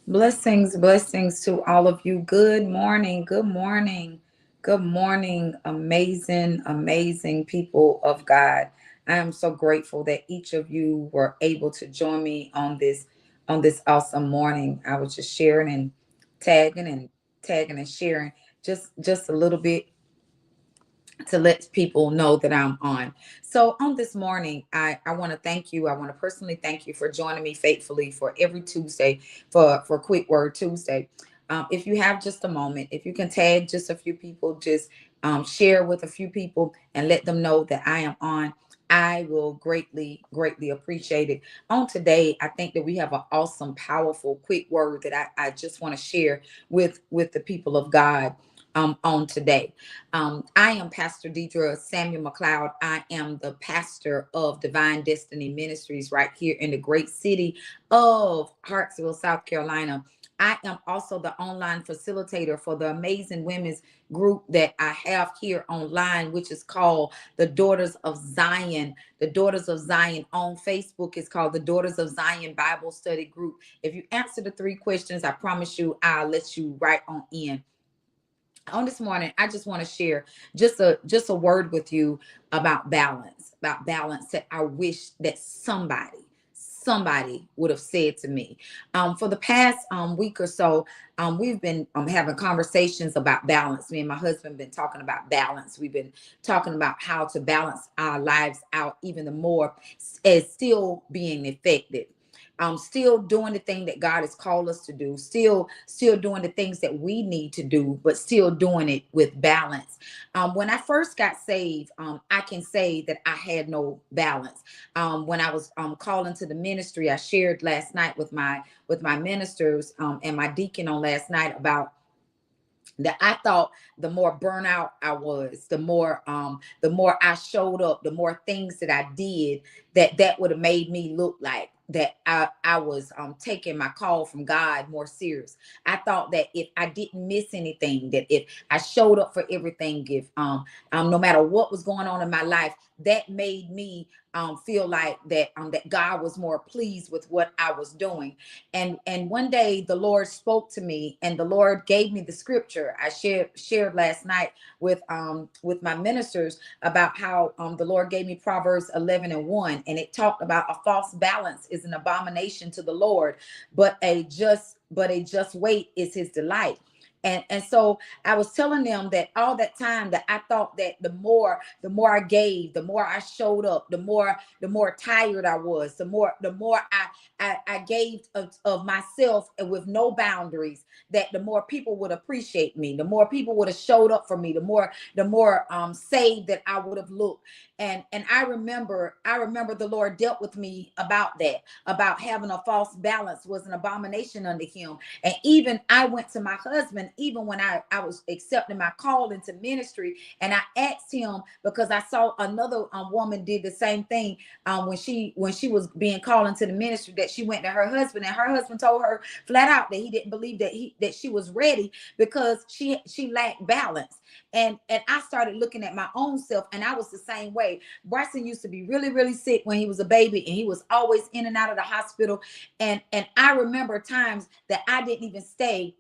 Blessings, blessings to all of you. Good morning, good morning, good morning, amazing, amazing people of God. I am so grateful that each of you were able to join me on this awesome morning. I was just sharing and tagging and sharing just a little bit to let people know that I'm on. So on this morning, I want to thank you. I want to personally thank you for joining me faithfully for every Tuesday for Quick Word Tuesday. If you have just a moment, if you can tag just a few people, just share with a few people and let them know that I am on. I will greatly, greatly appreciate it. On today, I think that we have an awesome, powerful, quick word that I just want to share with the people of God on today. I am Pastor Deidre Samuel McLeod. I am the pastor of Divine Destiny Ministries right here in the great city of Hartsville, South Carolina. I am also the online facilitator for the amazing women's group that I have here online, which is called the Daughters of Zion. The Daughters of Zion on Facebook is called the Daughters of Zion Bible Study Group. If you answer the three questions, I promise you I'll let you right on in. On this morning, I just want to share just a word with you about balance that I wish that somebody would have said to me. For the past week or so, we've been having conversations about balance. Me and my husband been talking about balance. We've been talking about how to balance our lives out even the more as still being effective, still doing the thing that God has called us to do, still doing the things that we need to do, but still doing it with balance. When I first got saved, I can say that I had no balance. When I was calling to the ministry, I shared last night with my ministers and my deacon on last night about that. I thought the more burnout I was, the more I showed up, the more things that I did, that would have made me look like that I was taking my call from God more serious. I thought that if I didn't miss anything, that if I showed up for everything, if no matter what was going on in my life, that made me feel like that God was more pleased with what I was doing. And one day the Lord spoke to me, and the Lord gave me the scripture I shared last night with my ministers about how the Lord gave me Proverbs 11:1, and it talked about a false balance is an abomination to the Lord, but a just weight is his delight. And so I was telling them that all that time that I thought that the more I gave, the more I showed up, the more tired I was, the more I gave of myself and with no boundaries, that the more people would appreciate me, the more people would have showed up for me, the more saved that I would have looked. And I remember the Lord dealt with me about that, about having a false balance was an abomination unto him. And even I went to my husband, even when I was accepting my call into ministry, and I asked him because I saw another woman did the same thing when she was being called into the ministry, that she went to her husband, and her husband told her flat out that he didn't believe that she was ready because she lacked balance. And I started looking at my own self, and I was the same way. Bryson used to be really, really sick when he was a baby, and he was always in and out of the hospital. And I remember times that I didn't even stay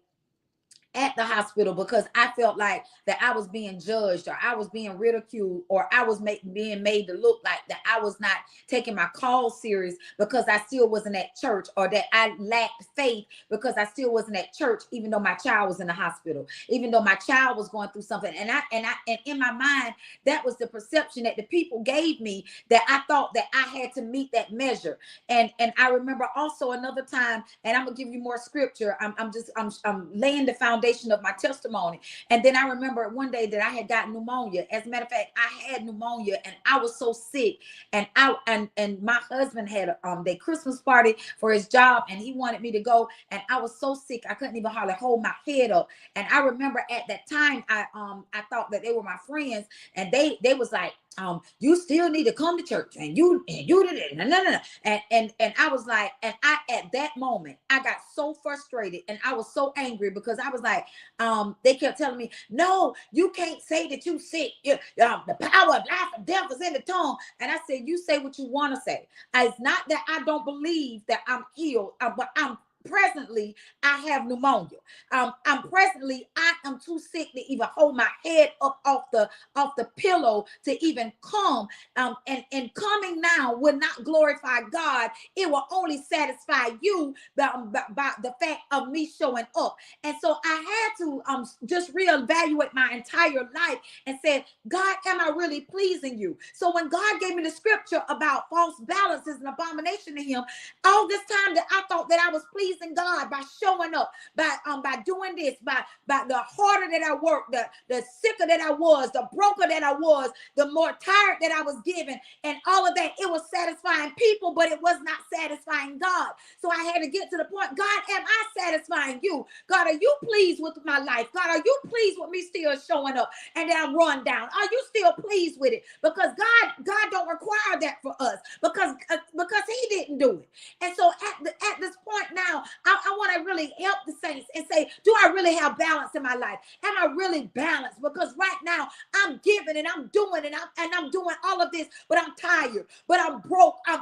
at the hospital because I felt like that I was being judged, or I was being ridiculed, or I was being made to look like that I was not taking my call serious because I still wasn't at church, or that I lacked faith because I still wasn't at church, even though my child was in the hospital, even though my child was going through something. And in my mind, that was the perception that the people gave me, that I thought that I had to meet that measure. And I remember also another time, and I'm gonna give you more scripture. I'm laying the foundation of my testimony. And then I remember one day that I had gotten pneumonia. As a matter of fact, I had pneumonia, and I was so sick. And my husband had their Christmas party for his job, and he wanted me to go. And I was so sick I couldn't even hardly hold my head up. And I remember at that time I thought that they were my friends, and they was like, you still need to come to church, and you did it. No, no, no, no. And I was like, and I at that moment I got so frustrated, and I was so angry because I was like, they kept telling me, no, you can't say that you sick. The power of life and death is in the tongue. And I said, you say what you want to say. It's not that I don't believe that I'm healed, but presently I have pneumonia. I'm presently I am too sick to even hold my head up off the pillow to even come. And coming now will not glorify God. It will only satisfy you by the fact of me showing up. And so I had to just reevaluate my entire life and said, God, am I really pleasing you? So when God gave me the scripture about false balance is an abomination to him, all this time that I thought that I was pleasing God by showing up, by doing this, by the harder that I worked, the sicker that I was, the broker that I was, the more tired that I was given, and all of that, it was satisfying people, but it was not satisfying God. So I had to get to the point, God, am I satisfying you? God, are you pleased with my life? God, are you pleased with me still showing up and then I'm run down? Are you still pleased with it? Because God don't require that for us because he didn't do it. And so at this point now, I want to really help the saints and say, do I really have balance in my life? Am I really balanced? Because right now I'm giving and I'm doing and I'm doing all of this, but I'm tired, but I'm broke. I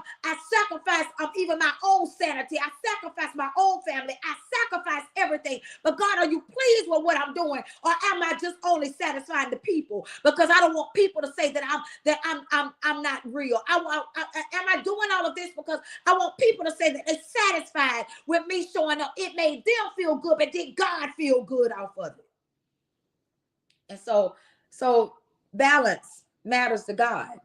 sacrifice even my own sanity. I sacrifice my own family. I sacrifice everything. But God, are you pleased with what I'm doing, or am I just only satisfying the people? Because I don't want people to say that I'm not real. Am I doing all of this because I want people to say that they're satisfied with me showing up? It made them feel good, but did God feel good off of it? And so balance matters to God,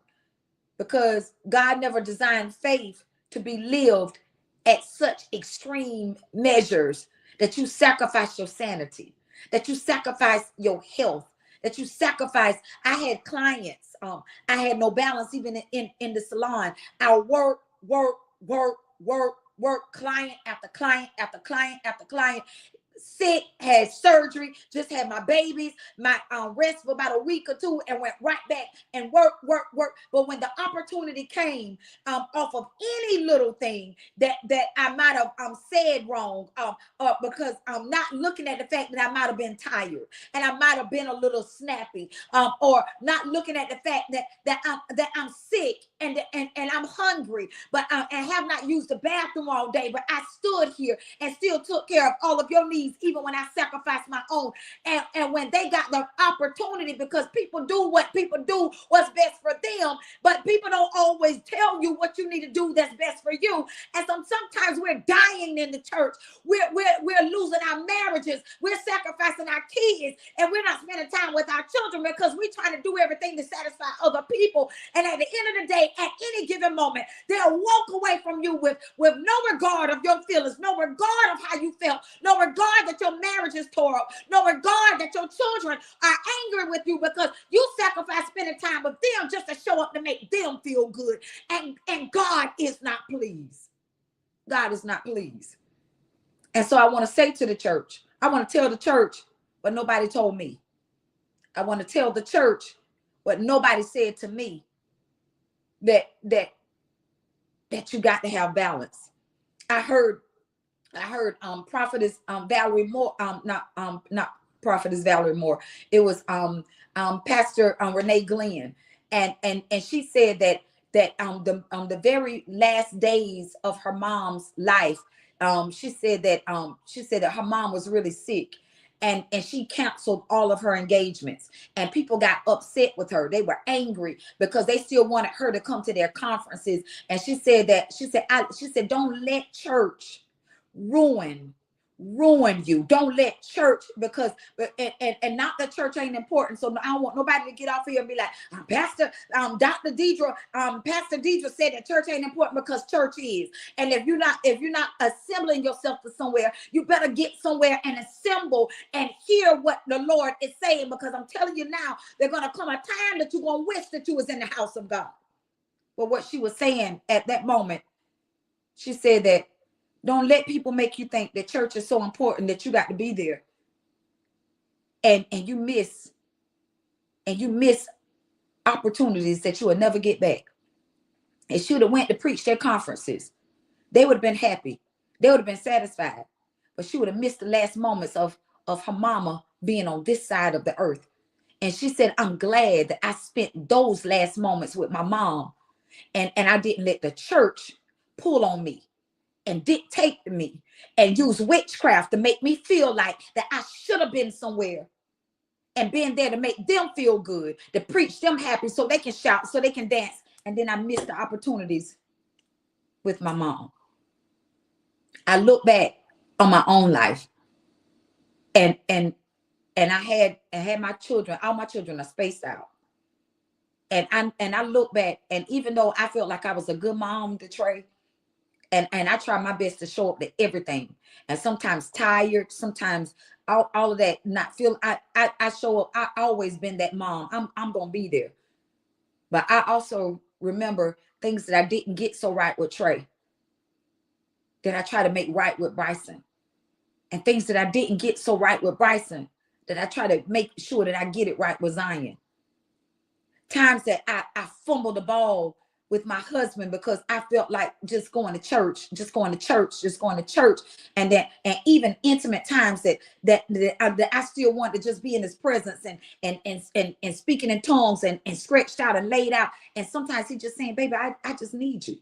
because God never designed faith to be lived at such extreme measures that you sacrifice your sanity, that you sacrifice your health, that you sacrifice. I had clients, I had no balance even in the salon. I work, client after client after client after client. Sick, had surgery, just had my babies, my rest for about a week or two, and went right back and work. But when the opportunity came off of any little thing that I might have said wrong, because I'm not looking at the fact that I might have been tired and I might have been a little snappy, or not looking at the fact that I'm sick and I'm hungry, but and have not used the bathroom all day, but I stood here and still took care of all of your needs, even when I sacrificed my own. And when they got the opportunity, because people do what people do, what's best for them, but people don't always tell you what you need to do that's best for you. And sometimes we're dying in the church. We're losing our marriages. We're sacrificing our kids, and we're not spending time with our children because we're trying to do everything to satisfy other people. And at the end of the day, at any given moment, they'll walk away from you with no regard of your feelings, no regard of how you felt, no regard that your marriage is tore up, no regard that your children are angry with you because you sacrifice spending time with them just to show up to make them feel good. And God is not pleased. God is not pleased. And so I want to say to the church, I want to tell the church what nobody told me. I want to tell the church what nobody said to me, that you got to have balance. I heard prophetess Valerie Moore, not prophetess Valerie Moore. It was Pastor Renee Glenn, and she said that the very last days of her mom's life, she said that her mom was really sick. And she canceled all of her engagements, and people got upset with her. They were angry because they still wanted her to come to their conferences. And she said, don't let church ruin you. Don't let church, because and not that church ain't important. So I don't want nobody to get off here and be like, Pastor Dr. Deidre, Pastor Deidre said that church ain't important, because church is. And if you're not assembling yourself to somewhere, you better get somewhere and assemble and hear what the Lord is saying, because I'm telling you now, there's gonna come a time that you're gonna wish that you was in the house of God. But what she was saying at that moment, she said that don't let people make you think that church is so important that you got to be there. And you miss opportunities that you will never get back. And she would have went to preach their conferences. They would have been happy. They would have been satisfied. But she would have missed the last moments of her mama being on this side of the earth. And she said, I'm glad that I spent those last moments with my mom. And I didn't let the church pull on me. and dictate to me and use witchcraft to make me feel like that I should have been somewhere and been there to make them feel good, to preach them happy so they can shout, so they can dance. And then I missed the opportunities with my mom. I look back on my own life, and I had my children, all my children are spaced out. And I look back, and even though I felt like I was a good mom to Trey, and I try my best to show up to everything, and sometimes tired, sometimes all of that, not feel I show up. I always been that mom. I'm gonna be there. But I also remember things that I didn't get so right with Trey, that I try to make right with Bryson. And things that I didn't get so right with Bryson, that I try to make sure that I get it right with Zion. Times that I fumbled the ball with my husband because I felt like just going to church, just going to church, just going to church. And even intimate times that I still want to just be in his presence and speaking in tongues and stretched out and laid out. And sometimes he's just saying, baby, I just need you.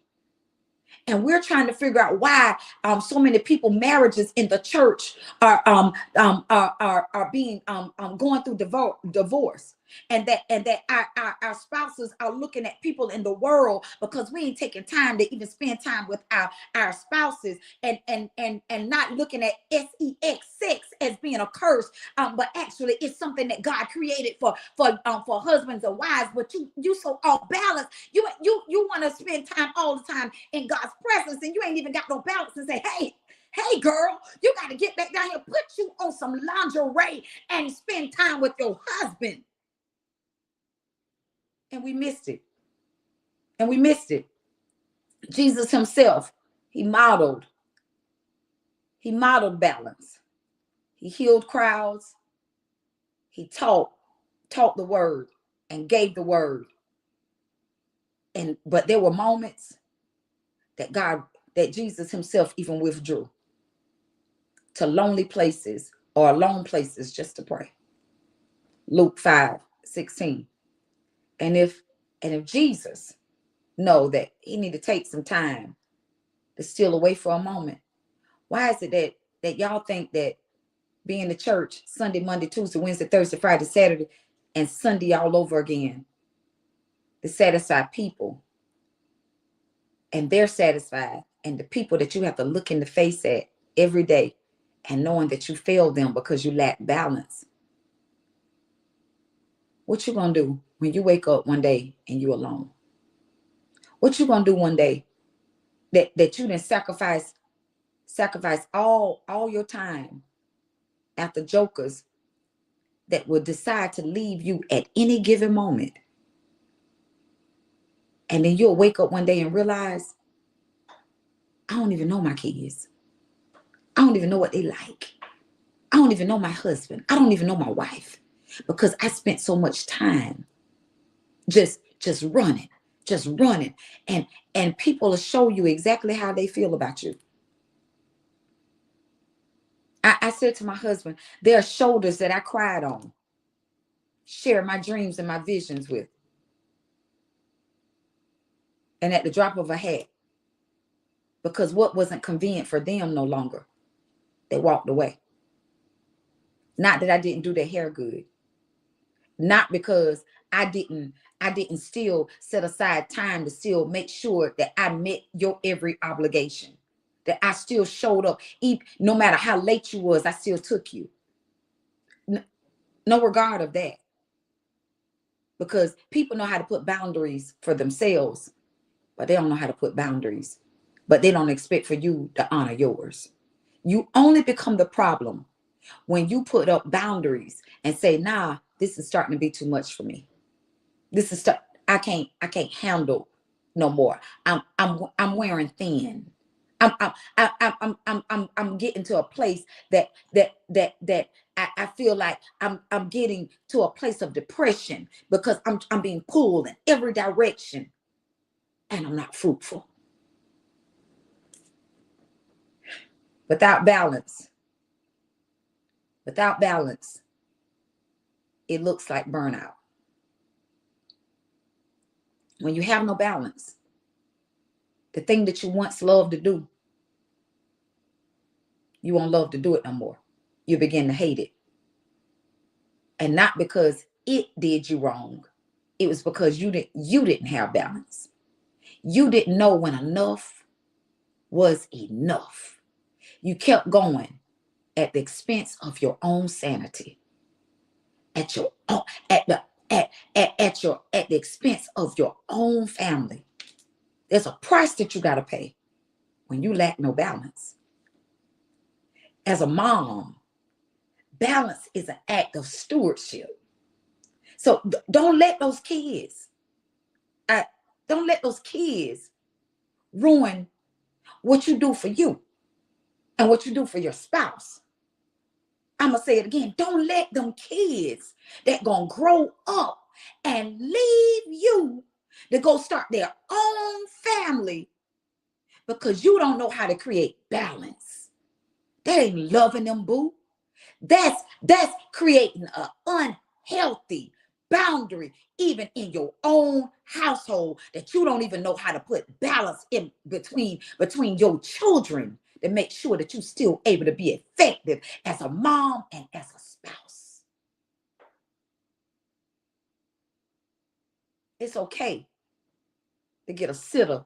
And we're trying to figure out why so many people marriages in the church are being going through divorce, and that our spouses are looking at people in the world because we ain't taking time to even spend time with our spouses, and not looking at sex as being a curse, but actually it's something that God created for husbands and wives. But you so off balance. You want to spend time all the time in God's presence, and you ain't even got no balance and say, hey girl, you got to get back down here, put you on some lingerie and spend time with your husband. And we missed it. Jesus himself, he modeled balance. He healed crowds. He taught the word and gave the word. But there were moments that Jesus himself even withdrew to lonely places or alone places just to pray. Luke 5:16. And if Jesus know that he need to take some time to steal away for a moment, why is it that y'all think that being to church Sunday, Monday, Tuesday, Wednesday, Thursday, Friday, Saturday, and Sunday all over again to satisfy people, and they're satisfied, and the people that you have to look in the face at every day and knowing that you failed them because you lack balance? What you gonna do when you wake up one day and you alone? What you gonna do one day that you didn't sacrifice all your time after jokers that will decide to leave you at any given moment? And then you'll wake up one day and realize, I don't even know my kids. I don't even know what they like. I don't even know my husband. I don't even know my wife, because I spent so much time just running. And people will show you exactly how they feel about you. I said to my husband, there are shoulders that I cried on, share my dreams and my visions with. And at the drop of a hat, because what wasn't convenient for them no longer, they walked away. Not that I didn't do their hair good. Not because I didn't still set aside time to still make sure that I met your every obligation, that I still showed up. No matter how late you was, I still took you. No regard of that. Because people know how to put boundaries for themselves, but they don't know how to put boundaries. But they don't expect for you to honor yours. You only become the problem when you put up boundaries and say, nah, this is starting to be too much for me. I can't handle no more. I'm wearing thin. I'm getting to a place that I feel like I'm getting to a place of depression because I'm being pulled in every direction and I'm not fruitful. Without balance, it looks like burnout. When you have no balance, the thing that you once loved to do, You won't love to do it no more. You begin to hate it. And not because it did you wrong. It was because you didn't have balance. You didn't know when enough was enough. You kept going at the expense of your own sanity, at your own, at the expense of your own family. There's a price that you got to pay when you lack no balance. As a mom, balance is an act of stewardship. So don't let those kids, don't let those kids ruin what you do for you and what you do for your spouse. I'm going to say it again. Don't let them kids that going to grow up and leave you to go start their own family because you don't know how to create balance. That ain't loving them, boo. That's creating an unhealthy boundary even in your own household, that you don't even know how to put balance in between your children to make sure that you're still able to be effective as a mom and as a spouse. It's okay to get a sitter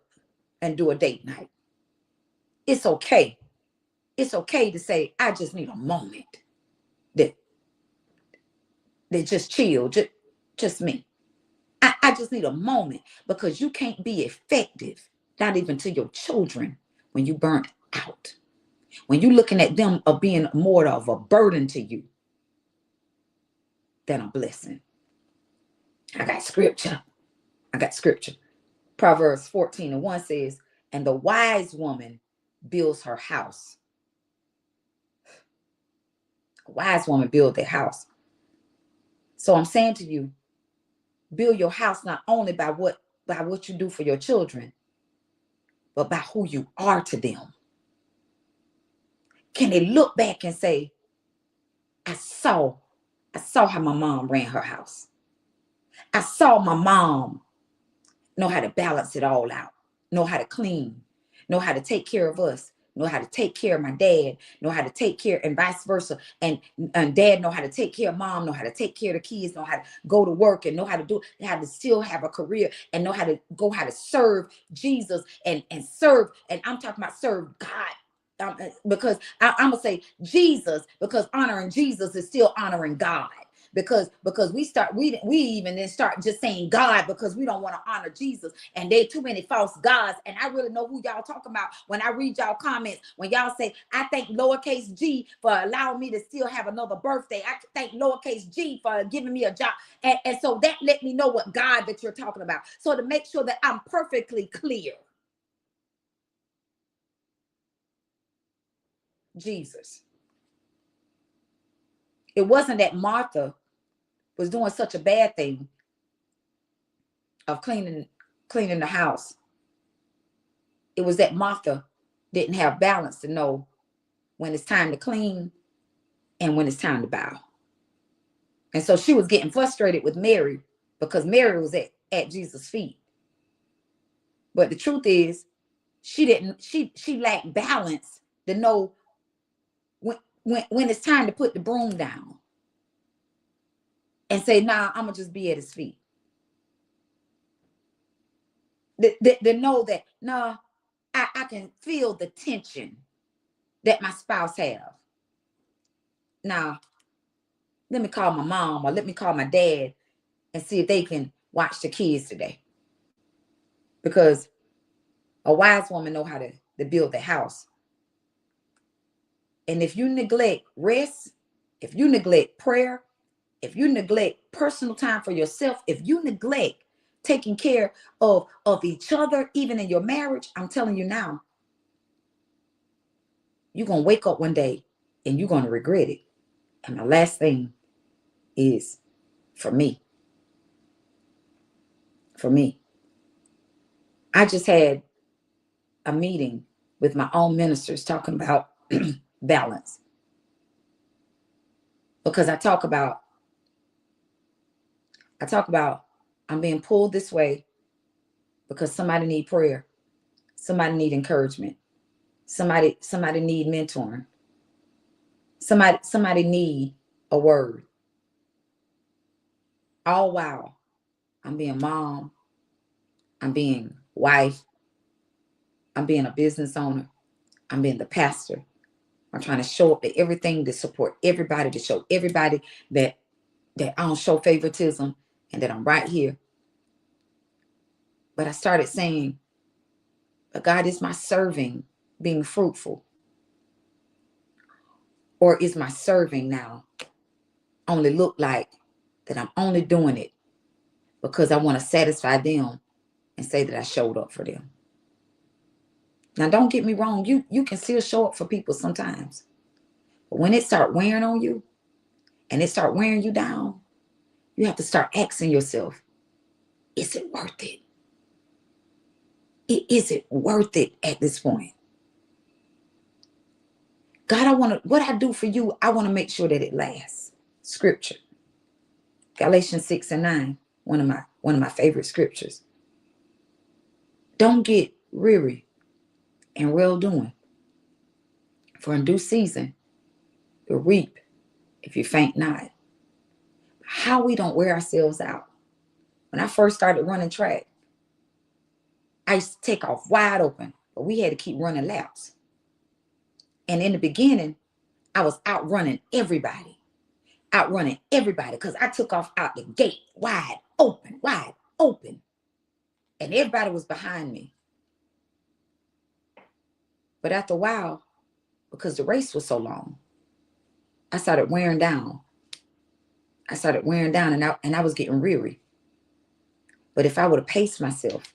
and do a date night. It's okay. It's okay to say, I just need a moment that just chill, just me. I just need a moment, because you can't be effective, not even to your children, when you burnt out. When you're looking at them of being more of a burden to you than a blessing. I got scripture. Proverbs 14:1 says, and the wise woman builds her house. A wise woman builds their house. So I'm saying to you, build your house not only by what you do for your children, but by who you are to them. Can they look back and say, I saw how my mom ran her house. I saw my mom know how to balance it all out, know how to clean, know how to take care of us, know how to take care of my dad, know how to take care, and vice versa. And dad know how to take care of mom, know how to take care of the kids, know how to go to work, and know how to still have a career, and know how to serve Jesus and serve. And I'm talking about serve God. Because I'm gonna say Jesus, because honoring Jesus is still honoring God. Because we even then start just saying God, because we don't want to honor Jesus, and there are too many false gods. And I really know who y'all talking about when I read y'all comments, when y'all say, I thank lowercase g for allowing me to still have another birthday. I thank lowercase g for giving me a job. And so that let me know what God that you're talking about. So to make sure that I'm perfectly clear, Jesus. It wasn't that Martha was doing such a bad thing of cleaning the house. It was that Martha didn't have balance to know when it's time to clean and when it's time to bow. And so she was getting frustrated with Mary, because Mary was at Jesus' feet. But the truth is, she lacked balance to know when it's time to put the broom down and say, nah, I'm gonna just be at his feet. To know that, nah, I can feel the tension that my spouse have. Now, let me call my mom, or let me call my dad and see if they can watch the kids today. Because a wise woman know how to build the house. And if you neglect rest, if you neglect prayer, if you neglect personal time for yourself, if you neglect taking care of each other, even in your marriage, I'm telling you now, you're going to wake up one day and you're going to regret it. And the last thing is, for me, I just had a meeting with my own ministers talking about balance. Because I talk about I'm being pulled this way because somebody need prayer. Somebody need encouragement. Somebody need mentoring. Somebody need a word. All while I'm being mom, I'm being wife, I'm being a business owner, I'm being the pastor. I'm trying to show up at everything to support everybody, to show everybody that I don't show favoritism and that I'm right here. But I started saying, but God, is my serving being fruitful? Or is my serving now only look like that I'm only doing it because I want to satisfy them and say that I showed up for them? Now, don't get me wrong. You can still show up for people sometimes. But when it start wearing on you and it start wearing you down, you have to start asking yourself, is it worth it? Is it worth it at this point? God, what I do for you, I want to make sure that it lasts. Scripture. Galatians 6:9, one of my favorite scriptures. Don't get weary and well doing. For in due season, you'll reap if you faint not. How we don't wear ourselves out. When I first started running track, I used to take off wide open, but we had to keep running laps. And in the beginning, I was outrunning everybody because I took off out the gate wide open. And everybody was behind me. But after a while, because the race was so long, I started wearing down. And I was getting weary. But if I would have paced myself,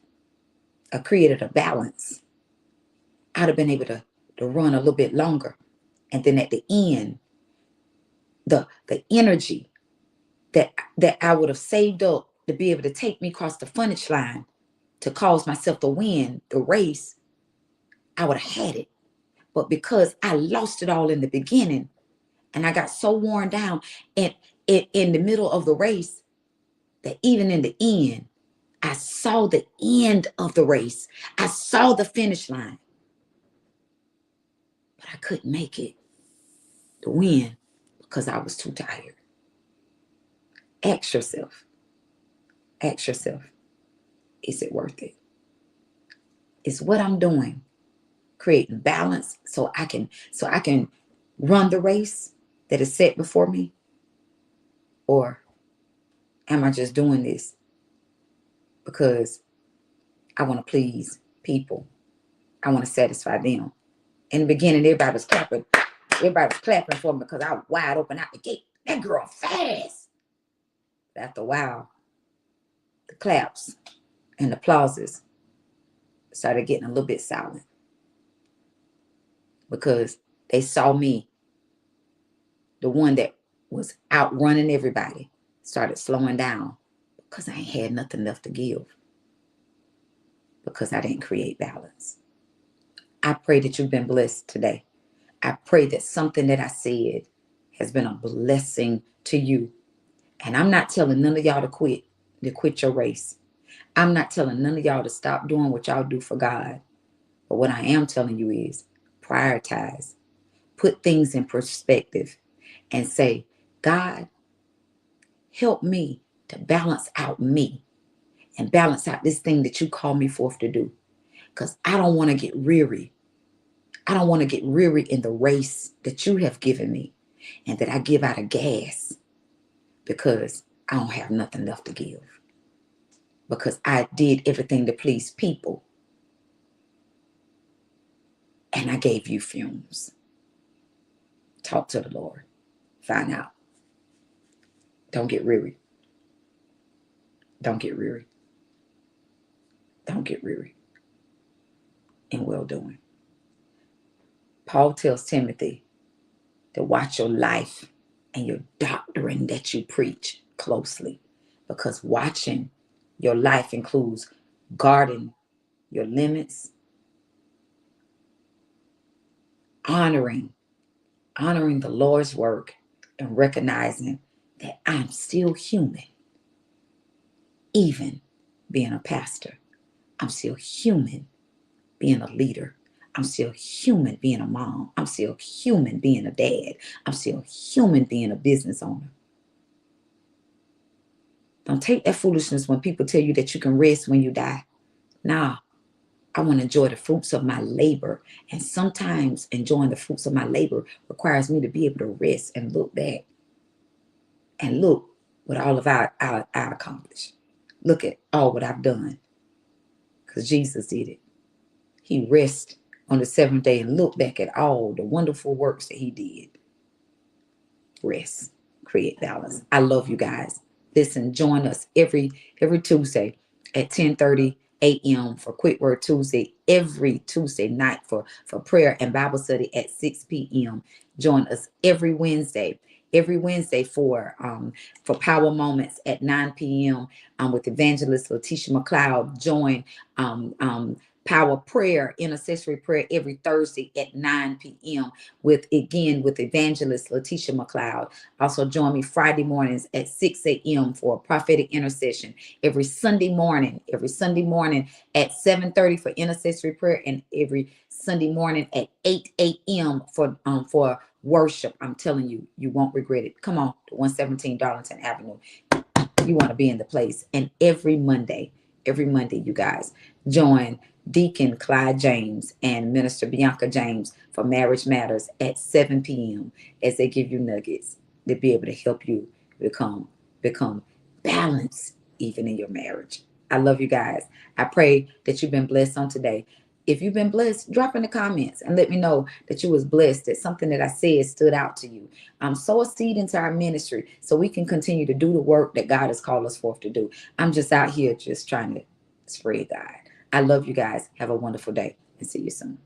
I created a balance, I'd have been able to run a little bit longer. And then at the end, the energy that I would have saved up to be able to take me across the finish line to cause myself to win the race, I would have had it. But because I lost it all in the beginning and I got so worn down in the middle of the race that even in the end, I saw the end of the race. I saw the finish line. But I couldn't make it to win because I was too tired. Ask yourself, is it worth it? Is what I'm doing creating balance so I can run the race that is set before me? Or am I just doing this because I want to please people? I want to satisfy them. In the beginning, everybody was clapping for me because I was wide open out the gate. That girl fast. But after a while, the claps and the applauses started getting a little bit silent because they saw me, the one that was outrunning everybody, started slowing down because I ain't had nothing left to give, because I didn't create balance. I pray that you've been blessed today. I pray that something that I said has been a blessing to you. And I'm not telling none of y'all to quit your race. I'm not telling none of y'all to stop doing what y'all do for God. But what I am telling you is prioritize, put things in perspective and say, God, help me to balance out me and balance out this thing that you call me forth to do. Because I don't want to get weary. I don't want to get weary in the race that you have given me and that I give out of gas because I don't have nothing left to give. Because I did everything to please people and I gave you fumes. Talk to the Lord. Find out. Don't get weary. Don't get weary. Don't get weary in well doing. Paul tells Timothy to watch your life and your doctrine that you preach closely, because watching your life includes guarding your limits, honoring the Lord's work, and recognizing that I'm still human. Even being a pastor, I'm still human being a leader. I'm still human being a mom. I'm still human being a dad. I'm still human being a business owner. Don't take that foolishness when people tell you that you can rest when you die. Nah, I want to enjoy the fruits of my labor. And sometimes enjoying the fruits of my labor requires me to be able to rest and look back and look what all of I accomplished. Look at all what I've done, because Jesus did it. He rested on the seventh day and looked back at all the wonderful works that he did. Rest, create balance. I love you guys. Listen, join us every Tuesday at 10:30 a.m. for Quick Word Tuesday, every Tuesday night for prayer and Bible study at 6 p.m. Join us every Wednesday for Power Moments at 9 p.m. With Evangelist Letitia McLeod. Join Power Prayer, Intercessory Prayer every Thursday at 9 p.m. with Evangelist Letitia McLeod. Also join me Friday mornings at 6 a.m. for a prophetic intercession. Every Sunday morning at 7:30 for intercessory prayer, and every Sunday morning at 8 a.m. for worship. I'm telling you, you won't regret it. Come on, to 117 Darlington Avenue. You want to be in the place. And every Monday, you guys, join Deacon Clyde James and Minister Bianca James for Marriage Matters at 7 p.m. as they give you nuggets to be able to help you become balanced even in your marriage. I love you guys. I pray that you've been blessed on today. If you've been blessed, drop in the comments and let me know that you was blessed, that something that I said stood out to you. Sow a seed into our ministry so we can continue to do the work that God has called us forth to do. I'm just out here just trying to spread God. I love you guys. Have a wonderful day and see you soon.